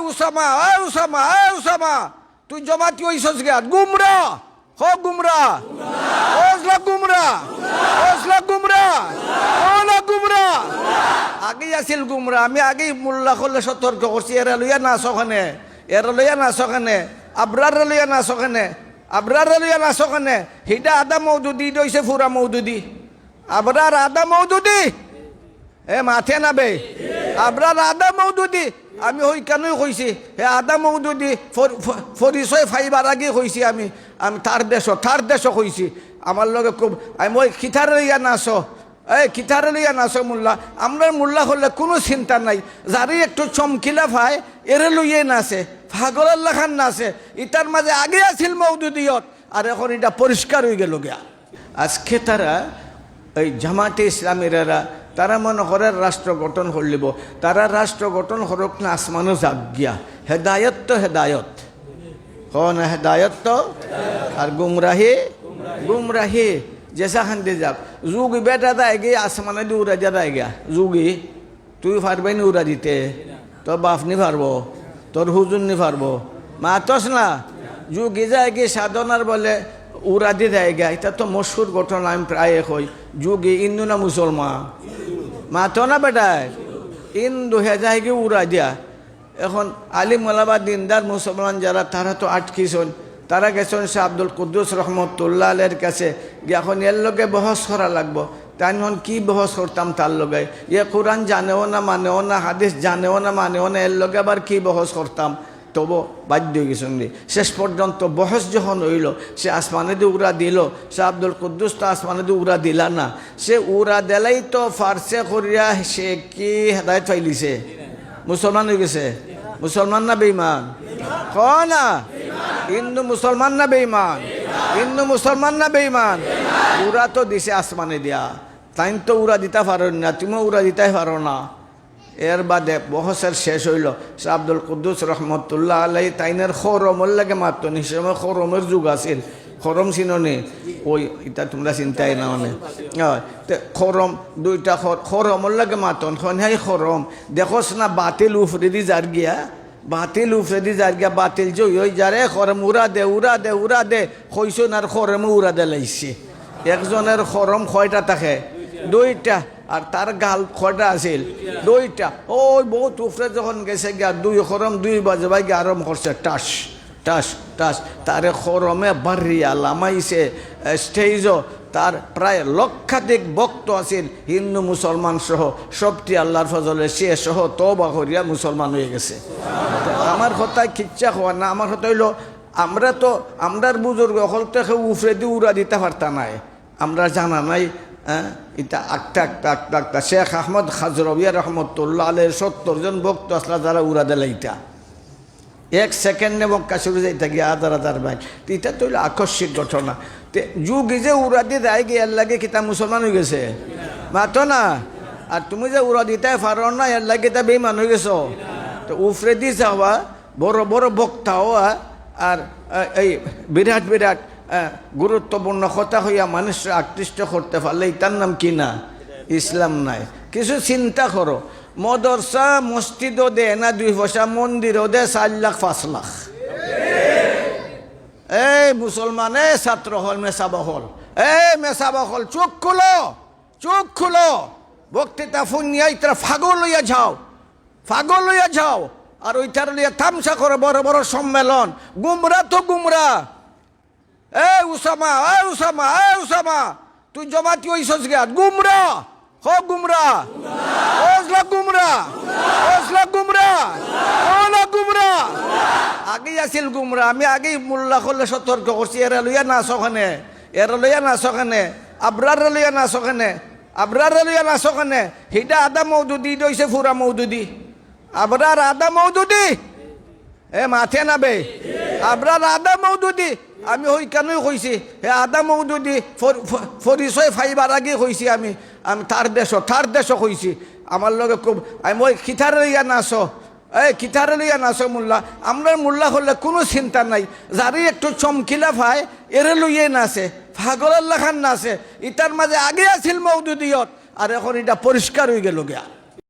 Osama তুই জমাতি হইছস গিয়া গুমরা হো গুমরা ওজলা গুমরা ওলা গুমরা আগেই আছিল গুমরা আমি আগেই মোল্লা হলে সতর্ক করছি এরা লইয়া না সখানে আবরার লইয়া না সখানে হিডা আদা মৌদুদি দইছে ফুরা মৌদুদি আবরার আদা মৌদুদি মাথে নাবে আবরার আদা মৌদুদি আমি হই কেনই কইছি হে আদা মৌদুদি পরিচয় ফাইবার আগে কইছি আমি তার দেশ কইছি আমার লগে খুব আমি ওই খিথারে লইয়া নাচ মোল্লা আমরা মোল্লা হলে কোনো চিন্তা নাই যারই একটু চমকিলা ভাই এরে লইয়ে নাচে পাগলের লেখান নাচে ইটার মাঝে আগে আছিল মৌদুদিয়ত আর এখন এটা পরিষ্কার হয়ে গেল গিয়া আজকে তারা এই জামাতে ইসলামীরা তারা মনে করে রাষ্ট্র গঠন করলিব তারা রাষ্ট্র গঠন করক না আসমানও যাক গিয়া হেদায়ত তো হেদায়ত না হেদায়ত তো আর গুমরাহি জেসা খান্দি যাক যুগ বেটা দেয় গে আসমানে দিয়ে উড়া যা দেয় গিয়া যুগি তুই পারবে নি উড়া দিতে তোর বাপ নি পারবো তোর হুজুর নি পারবো মাতস না যুগি যায় গিয়ে সাধনার বলে উড়া দিয়ে দেয় গিয়া এটা তো মশহুর ঘটনা আমি প্রায় কই যুগি ইন্দু না মুসলমান মাতো না বেটায় ইন্দু হে যায় গিয়ে উড়া দিয়া এখন আলিম ওলামা দিনদার মুসলমান যারা তারা তো আটকিছেন তারা গেছেন সে আব্দুল কুদ্দুস রহমতুল্লাহ আলের কাছে এখন এর লগে বহস করা লাগবো তাই এখন কি বহস করতাম তার লগে কোরআন জানেও না মানেও না হাদিস জানেও না মানেও না এর লগে আবার কি বহস করতাম তবু বাধ্য হয়ে গেছেন শেষ পর্যন্ত বহস যখন হইল সে আসমানে দিয়ে উড়া দিল সে আব্দুল কুদ্দুস তো আসমানে দিয়ে উড়া দিলা না সে উড়া দিলাই তো ফার্সে করিয়া সে কি হেদায়ত ফাইলিছে মুসলমান হয়ে গেছে মুসলমান না বেঈমান না হিন্দু মুসলমান না বেঈমান উড়া তো দিছে আসমানে দিয়া তাই তো উড়া দিতে পারো না তুমিও উড়া দিতে পারো না এর বাদে বহসের শেষ হইল সে আব্দুল কুদ্দুস রহমতুল্লাহ আলাই তাইনের খরমর লাগে মাত্র নিশ্চয় খরমের যুগ আছিল খরম চিননি ওই এটা তোমরা চিন্তাই না মানে খরম দুইটা খরমর লাগে মাতন হ্যাঁ খরম দেখোস না বাতিল উফরে দি যার গিয়া বাতিল যে ওই যারে খরম উড়া দে কইসন আর খরম উড়া দে লাইছে একজনের খরম কয়টা থাকে দুইটা আর তার গাল কয়টা আছিল দুইটা ওই বহুত উফরে যখন গেছে গিয়া দুই খরম 2 বাজে ভাই আরম্ভ করছে টাস তারে খরমে বাড়িয়া লামাইছে স্টেজও তার প্রায় লক্ষাধিক ভক্ত আছিল হিন্দু মুসলমান সহ সবটি আল্লাহর ফজলে সে সহ তওবা করিয়া মুসলমান হয়ে গেছে আমার কথায় খিচ্ছা হওয়া না আমার কথা হইল আমরার বুজুর্গ হল থেকে উফরে দিয়ে উড়া দিতে পারতাম নাই আমরা জানা নাই এটা আটটা শেখ আহমদ খাজরবিয়া রহমতুল্লাহ আলের 70 জন ভক্ত আসলা যারা উড়া দিলে এটা 1 সেকেন্ডে মক্কা শুরু যাইতে গিয়ে হাজার ভাই এটা তো হইলো আকস্মিক ঘটনা যুগে যে উড়া দিয়ে দেয় গিয়ে এর লাগে কিতা মুসলমান হয়ে গেছে মাতো না আর তুমি যে উড়া দিতে পারো না এর লাগে তা বেঈমান হয়ে গেছো তো উফরে দিয়ে যাওয়া বড় বক্তা হওয়া আর এই বিরাট গুরুত্বপূর্ণ কথা হইয়া মানুষকে আকৃষ্ট করতে পারলে তার নাম কি না ইসলাম নাই কিছু চিন্তা করো মদরসা মসজিদও দে না 2 পয়সা মন্দিরও দে 4 লাখ 5 লাখ এই মুসলমান ছাত্র হল মেসাবা হল চোখ খুলো বক্তৃতা ফুনিয়া ইতরা ফাগল লইয়া যাও আর ওইটার লইয়া তামসা করে বড় সম্মেলন গুমরা উসামা তুই জমাতি হইছস গিয়া গুমরা ওজলা গুমরা ওলা গুমরা আগেই আছিল গুমরা আমি আগেই মোল্লা হলে সতর্ক করছি এরা লইয়া না সখানে আবরার লইয়া না সখানে হিডা আদা মৌদুদি দইছে ফুরা মৌদুদি আবরার আদা মৌদুদি মাথে নাবে আবরার আদা মৌদুদি আমি হই কেনই কইছি হে আদা মৌদুদি পরিচয় ফাইবার আগে কইছি আমি তার দেশ কইছি আমার লগে খুব আমি ওই খিথারে লইয়া নাচ মোল্লা আমরা মোল্লা হলে কোনো চিন্তা নাই যারই একটু চমকিলা ভাই এরে লইয়ে নাচে পাগলের লেখান নাচে ইটার মাঝে আগে আছিল মৌদুদিয়ত আর এখন এটা পরিষ্কার হয়ে গেল গিয়া